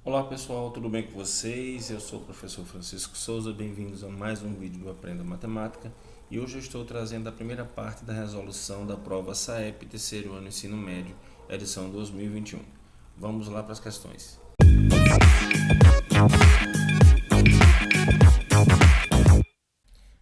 Olá pessoal, tudo bem com vocês? Eu sou o professor Francisco Souza, bem-vindos a mais um vídeo do Aprenda Matemática e hoje eu estou trazendo a primeira parte da resolução da prova SAEP terceiro ano ensino médio, edição 2021. Vamos lá para as questões.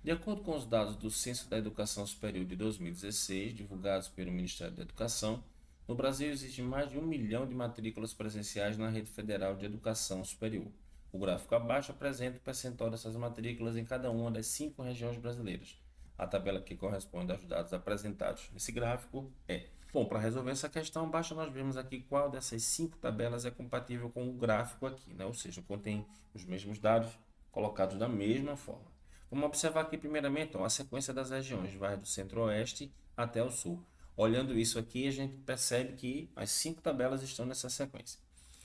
De acordo com os dados do Censo da Educação Superior de 2016, divulgados pelo Ministério da Educação, no Brasil existe mais de 1 milhão de matrículas presenciais na Rede Federal de Educação Superior. O gráfico abaixo apresenta o percentual dessas matrículas em cada uma das 5 regiões brasileiras. A tabela que corresponde aos dados apresentados nesse gráfico é... Bom, para resolver essa questão, basta nós vermos aqui qual dessas 5 tabelas é compatível com o gráfico aqui, né? Ou seja, contém os mesmos dados colocados da mesma forma. Vamos observar aqui primeiramente a sequência das regiões, vai do centro-oeste até o sul. Olhando isso aqui, a gente percebe que as 5 tabelas estão nessa sequência.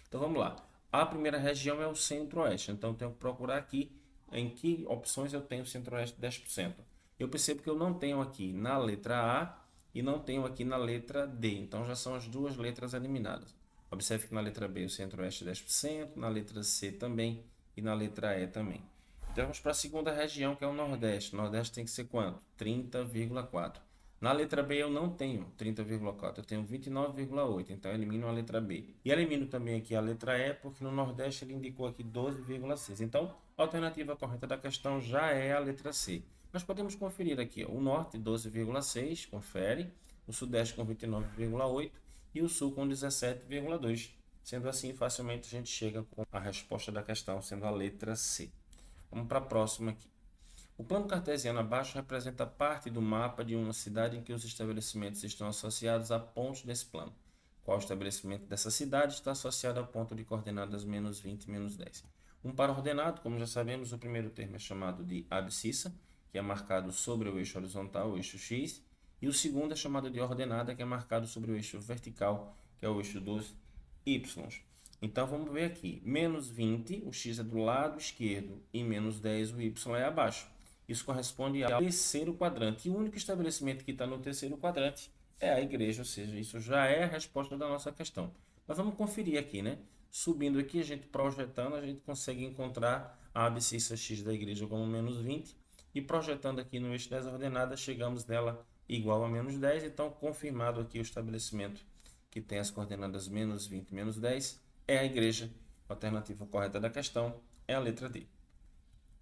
Então vamos lá. A primeira região é o centro-oeste, então eu tenho que procurar aqui em que opções eu tenho centro-oeste 10%. Eu percebo que eu não tenho aqui na letra A e não tenho aqui na letra D, então já são as duas letras eliminadas. Observe que na letra B o centro-oeste 10%, na letra C também e na letra E também. Então vamos para a segunda região, que é o Nordeste. O Nordeste tem que ser quanto? 30,4. Na letra B eu não tenho 30,4, eu tenho 29,8, então eu elimino a letra B. E elimino também aqui a letra E, porque no Nordeste ele indicou aqui 12,6. Então, a alternativa correta da questão já é a letra C. Nós podemos conferir aqui, ó, o Norte 12,6, confere, o Sudeste com 29,8 e o Sul com 17,2. Sendo assim, facilmente a gente chega com a resposta da questão, sendo a letra C. Vamos para a próxima aqui. O plano cartesiano abaixo representa parte do mapa de uma cidade em que os estabelecimentos estão associados a pontos desse plano. Qual estabelecimento dessa cidade está associado ao ponto de coordenadas menos 20 e menos 10? Um par ordenado, como já sabemos, o primeiro termo é chamado de abscissa, que é marcado sobre o eixo horizontal, o eixo x, e o segundo é chamado de ordenada, que é marcado sobre o eixo vertical, que é o eixo dos y. Então, vamos ver aqui. Menos 20, o x é do lado esquerdo, e menos 10, o y é abaixo. Isso corresponde ao terceiro quadrante. E o único estabelecimento que está no terceiro quadrante é a igreja, ou seja, isso já é a resposta da nossa questão. Mas vamos conferir aqui, né? Subindo aqui, a gente projetando, a gente consegue encontrar a abscissa x da igreja como menos 20. E projetando aqui no eixo das ordenadas, chegamos nela igual a menos 10. Então, confirmado aqui o estabelecimento que tem as coordenadas menos 20 e menos 10, é a igreja. A alternativa correta da questão é a letra D.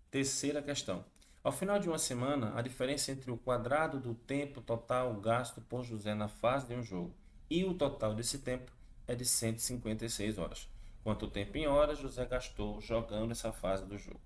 Terceira questão. Ao final de uma semana, a diferença entre o quadrado do tempo total gasto por José na fase de um jogo e o total desse tempo é de 156 horas. Quanto tempo em horas José gastou jogando essa fase do jogo?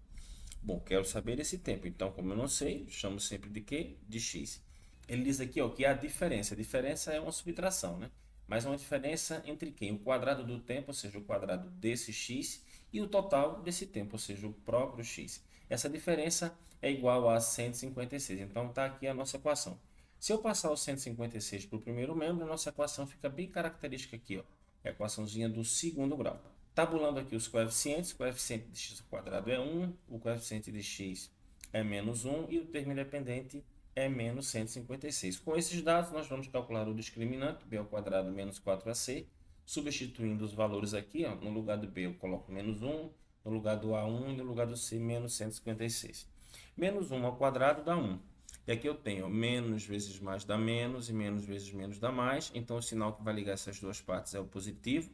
Bom, quero saber esse tempo. Então, como eu não sei, chamo sempre de quê? De x. Ele diz aqui, ó, que a diferença. A diferença é uma subtração, né? Mas uma diferença entre quem? O quadrado do tempo, ou seja, o quadrado desse x, e o total desse tempo, ou seja, o próprio x. Essa diferença é igual a 156. Então, está aqui a nossa equação. Se eu passar o 156 para o primeiro membro, a nossa equação fica bem característica aqui, ó. É a equaçãozinha do segundo grau. Tabulando aqui os coeficientes, o coeficiente de x ao quadrado é 1, o coeficiente de x é menos 1 e o termo independente é menos 156. Com esses dados, nós vamos calcular o discriminante, b ao quadrado menos 4ac, substituindo os valores aqui, ó, no lugar do b eu coloco menos 1, no lugar do a1 e no lugar do c menos 156. Menos 1 ao quadrado dá 1. E aqui eu tenho menos vezes mais dá menos e menos vezes menos dá mais. Então, o sinal que vai ligar essas duas partes é o positivo.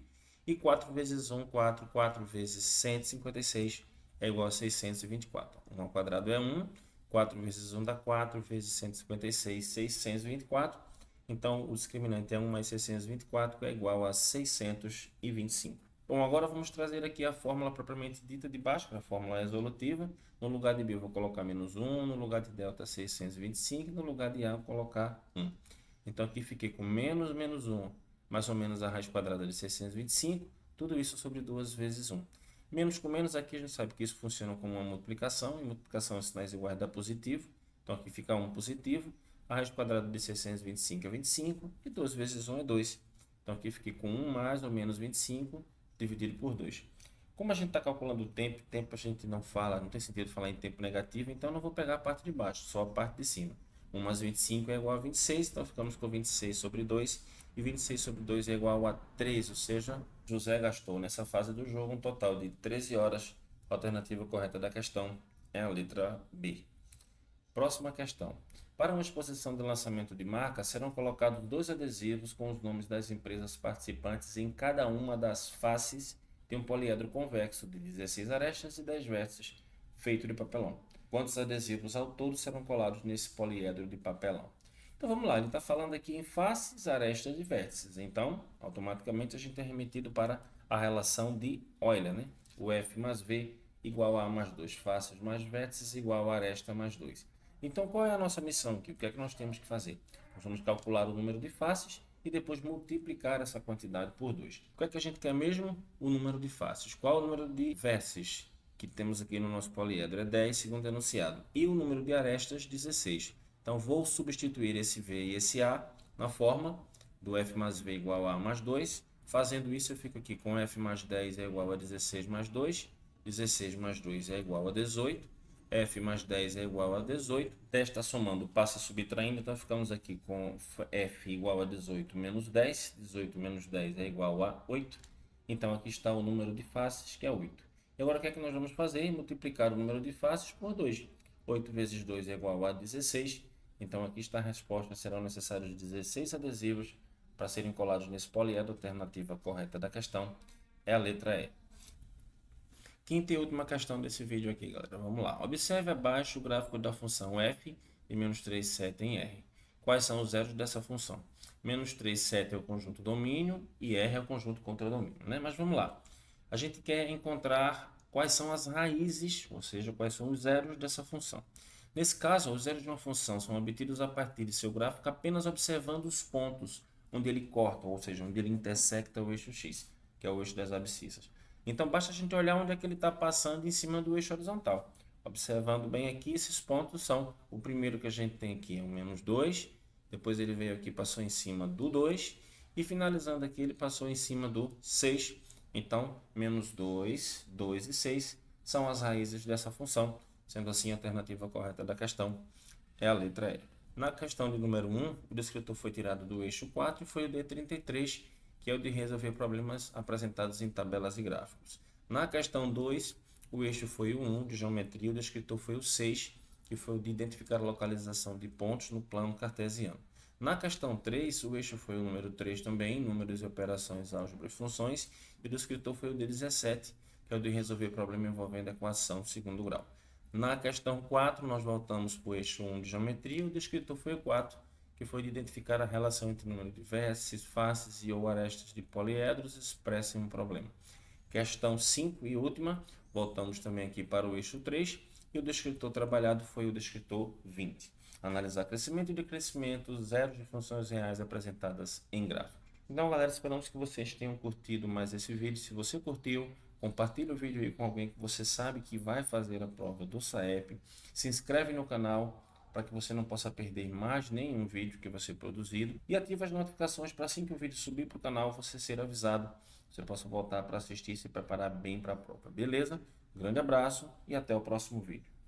E 4 vezes 1, 4. 4 vezes 156 é igual a 624. 1 ao quadrado é 1. 4 vezes 1 dá 4, vezes 156, 624. Então, o discriminante é 1 mais 624, que é igual a 625. Bom, agora vamos trazer aqui a fórmula propriamente dita de baixo, a fórmula resolutiva. No lugar de B eu vou colocar menos 1, no lugar de delta 625, no lugar de A eu vou colocar 1. Então, aqui fiquei com menos 1, mais ou menos a raiz quadrada de 625, tudo isso sobre 2 vezes 1. Menos com menos, aqui a gente sabe que isso funciona como uma multiplicação, e multiplicação sinais iguais dá positivo, então aqui fica 1 positivo, a raiz quadrada de 625 é 25, e 2 vezes 1 é 2. Então aqui fiquei com 1 mais ou menos 25, dividido por 2. Como a gente está calculando o tempo a gente não fala, não tem sentido falar em tempo negativo, então eu não vou pegar a parte de baixo, só a parte de cima. 1 mais 25 é igual a 26, então ficamos com 26 sobre 2, e 26 sobre 2 é igual a 13, ou seja, José gastou nessa fase do jogo um total de 13 horas. A alternativa correta da questão é a letra B. Próxima questão. Para uma exposição de lançamento de marca, serão colocados 2 adesivos com os nomes das empresas participantes em cada uma das faces de um poliedro convexo de 16 arestas e 10 vértices, feito de papelão. Quantos adesivos ao todo serão colados nesse poliedro de papelão? Então vamos lá, ele está falando aqui em faces, arestas e vértices. Então, automaticamente a gente é remetido para a relação de Euler, né? O F mais V igual a mais 2 faces mais vértices igual a aresta mais 2. Então, qual é a nossa missão aqui? O que é que nós temos que fazer? Nós vamos calcular o número de faces e depois multiplicar essa quantidade por 2. O que é que a gente quer mesmo? O número de faces. Qual é o número de vértices que temos aqui no nosso poliedro? É 10, segundo enunciado. E o número de arestas, 16. Então, vou substituir esse V e esse A na forma do F mais V igual a mais 2. Fazendo isso, eu fico aqui com F mais 10 é igual a 16 mais 2. 16 mais 2 é igual a 18. F mais 10 é igual a 18. 10 está somando, passa subtraindo, então ficamos aqui com F igual a 18 menos 10. 18 menos 10 é igual a 8. Então, aqui está o número de faces, que é 8. E agora, o que é que nós vamos fazer? Multiplicar o número de faces por 2. 8 vezes 2 é igual a 16. Então, aqui está a resposta. Serão necessários 16 adesivos para serem colados nesse poliedro. A alternativa correta da questão é a letra E. Quinta e última questão desse vídeo aqui, galera. Vamos lá. Observe abaixo o gráfico da função f de menos 3, 7 em r. Quais são os zeros dessa função? Menos 3, 7 é o conjunto domínio e r é o conjunto contradomínio, né? Mas vamos lá. A gente quer encontrar quais são as raízes, ou seja, quais são os zeros dessa função. Nesse caso, os zeros de uma função são obtidos a partir de seu gráfico apenas observando os pontos onde ele corta, ou seja, onde ele intersecta o eixo x, que é o eixo das abscissas. Então, basta a gente olhar onde é que ele está passando em cima do eixo horizontal. Observando bem aqui, esses pontos são, o primeiro que a gente tem aqui é o menos 2, depois ele veio aqui, passou em cima do 2, e finalizando aqui, ele passou em cima do 6. Então, menos 2, 2 e 6 são as raízes dessa função. Sendo assim, a alternativa correta da questão é a letra E. Na questão de número 1, o descritor foi tirado do eixo 4 e foi o D33, que é o de resolver problemas apresentados em tabelas e gráficos. Na questão 2, o eixo foi o 1 de geometria, o descritor foi o 6, que foi o de identificar a localização de pontos no plano cartesiano. Na questão 3, o eixo foi o número 3 também, números e operações, álgebra e funções, e o descritor foi o de 17, que é o de resolver problema envolvendo equação de segundo grau. Na questão 4, nós voltamos para o eixo 1 de geometria, o descritor foi o 4, que foi de identificar a relação entre o número de vértices, faces e ou arestas de poliedros expressa em um problema. Questão 5 e última, voltamos também aqui para o eixo 3, e o descritor trabalhado foi o descritor 20. Analisar crescimento e decrescimento, zeros de funções reais apresentadas em gráfico. Então, galera, esperamos que vocês tenham curtido mais esse vídeo. Se você curtiu, compartilhe o vídeo aí com alguém que você sabe que vai fazer a prova do SAEP. Se inscreve no canal para que você não possa perder mais nenhum vídeo que vai ser produzido. E ative as notificações para assim que o vídeo subir para o canal, você ser avisado. Você possa voltar para assistir e se preparar bem para a prova. Beleza? Grande abraço e até o próximo vídeo.